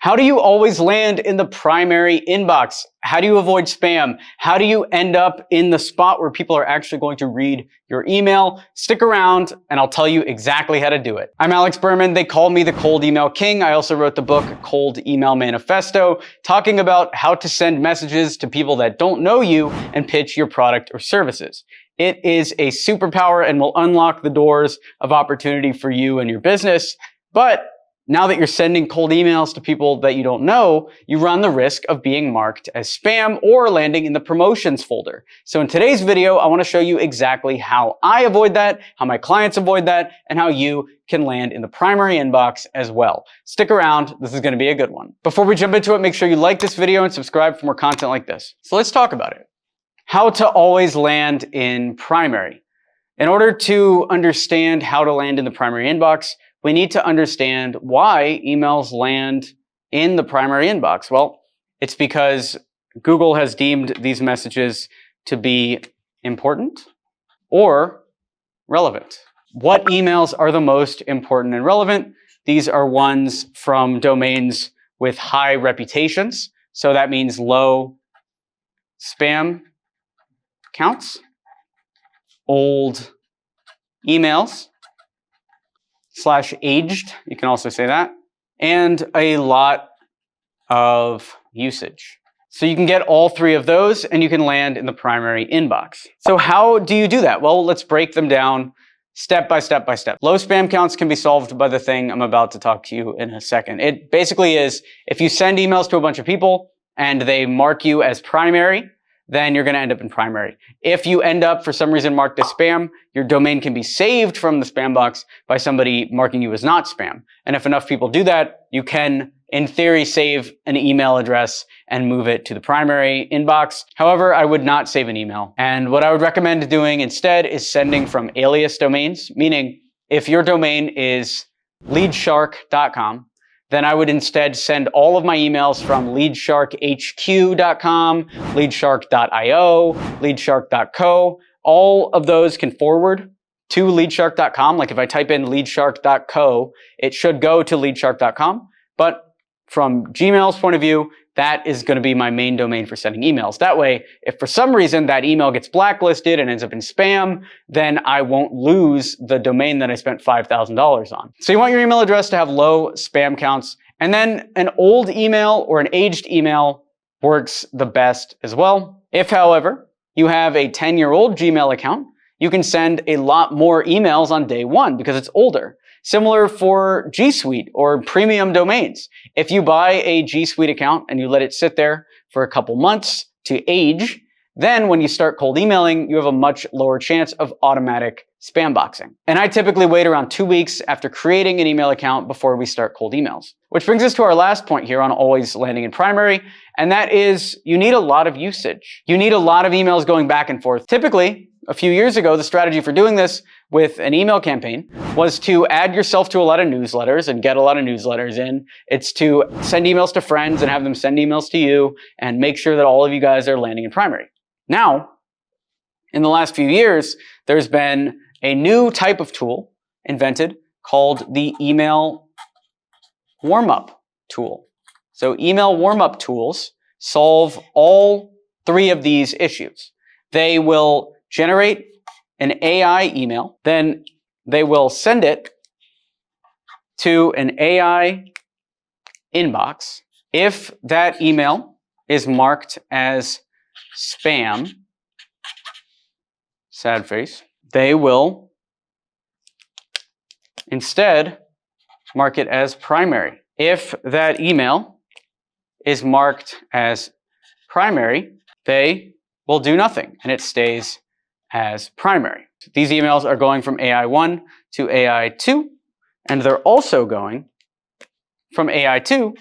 How do you always land in the primary inbox? How do you avoid spam? How do you end up in the spot where people are actually going to read your email? Stick around and I'll tell you exactly how to do it. I'm Alex Berman. They call me the Cold Email King. I also wrote the book Cold Email Manifesto, talking about how to send messages to people that don't know you and pitch your product or services. It is a superpower and will unlock the doors of opportunity for you and your business. But now that you're sending cold emails to people that you don't know, you run the risk of being marked as spam or landing in the promotions folder. So in today's video, I want to show you exactly how I avoid that, how my clients avoid that, and how you can land in the primary inbox as well. Stick around, this is going to be a good one. Before we jump into it, make sure you like this video and subscribe for more content like this. So let's talk about it. How to always land in primary. In order to understand how to land in the primary inbox, we need to understand why emails land in the primary inbox. Well, it's because Google has deemed these messages to be important or relevant. What emails are the most important and relevant? These are ones from domains with high reputations. So that means low spam counts, old emails, /aged, you can also say that, and a lot of usage. So you can get all three of those and you can land in the primary inbox. So how do you do that? Well, let's break them down step by step by step. Low spam counts can be solved by the thing I'm about to talk to you in a second. It basically is, if you send emails to a bunch of people and they mark you as primary, then you're going to end up in primary. If you end up, for some reason, marked as spam, your domain can be saved from the spam box by somebody marking you as not spam. And if enough people do that, you can, in theory, save an email address and move it to the primary inbox. However, I would not save an email. And what I would recommend doing instead is sending from alias domains, meaning if your domain is leadshark.com, then I would instead send all of my emails from leadsharkhq.com, leadshark.io, leadshark.co. All of those can forward to leadshark.com. Like if I type in leadshark.co, it should go to leadshark.com. But from Gmail's point of view, that is going to be my main domain for sending emails. That way, if for some reason that email gets blacklisted and ends up in spam, then I won't lose the domain that I spent $5,000 on. So you want your email address to have low spam counts, and then an old email or an aged email works the best as well. If, however, you have a 10-year-old Gmail account, you can send a lot more emails on day one because it's older. Similar for G Suite or premium domains. If you buy a G Suite account and you let it sit there for a couple months to age, then when you start cold emailing, you have a much lower chance of automatic spam boxing. And I typically wait around 2 weeks after creating an email account before we start cold emails. Which brings us to our last point here on always landing in primary, and that is you need a lot of usage. You need a lot of emails going back and forth. Typically, a few years ago, the strategy for doing this with an email campaign was to add yourself to a lot of newsletters and get a lot of newsletters in. It's to send emails to friends and have them send emails to you and make sure that all of you guys are landing in primary. Now, in the last few years, there's been a new type of tool invented called the email warm-up tool. So email warm-up tools solve all three of these issues. They will generate an AI email, then they will send it to an AI inbox. If that email is marked as spam, sad face, they will instead mark it as primary. If that email is marked as primary, they will do nothing and it stays as primary. These emails are going from AI1 to AI2, and they're also going from AI2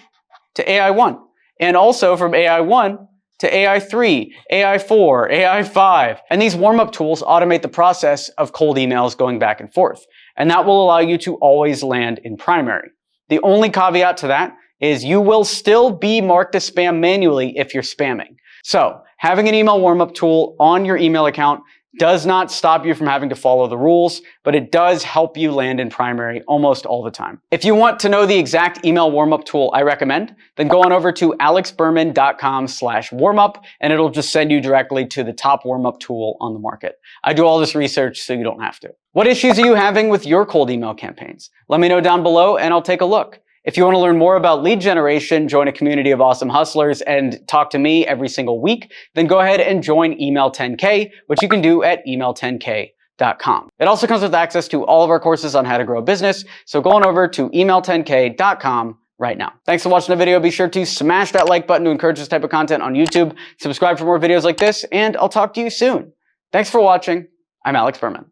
to AI1, and also from AI1 to AI3, AI4, AI5. And these warm-up tools automate the process of cold emails going back and forth, and that will allow you to always land in primary. The only caveat to that is you will still be marked as spam manually if you're spamming. So having an email warm-up tool on your email account Does not stop you from having to follow the rules, but it does help you land in primary almost all the time. If you want to know the exact email warm-up tool I recommend, then go on over to alexberman.com/warmup, and it'll just send you directly to the top warm-up tool on the market. I do all this research so you don't have to. What issues are you having with your cold email campaigns? Let me know down below and I'll take a look. If you want to learn more about lead generation, join a community of awesome hustlers, and talk to me every single week, then go ahead and join Email 10K, which you can do at email10k.com. It also comes with access to all of our courses on how to grow a business, so go on over to email10k.com right now. Thanks for watching the video. Be sure to smash that like button to encourage this type of content on YouTube. Subscribe for more videos like this, and I'll talk to you soon. Thanks for watching. I'm Alex Berman.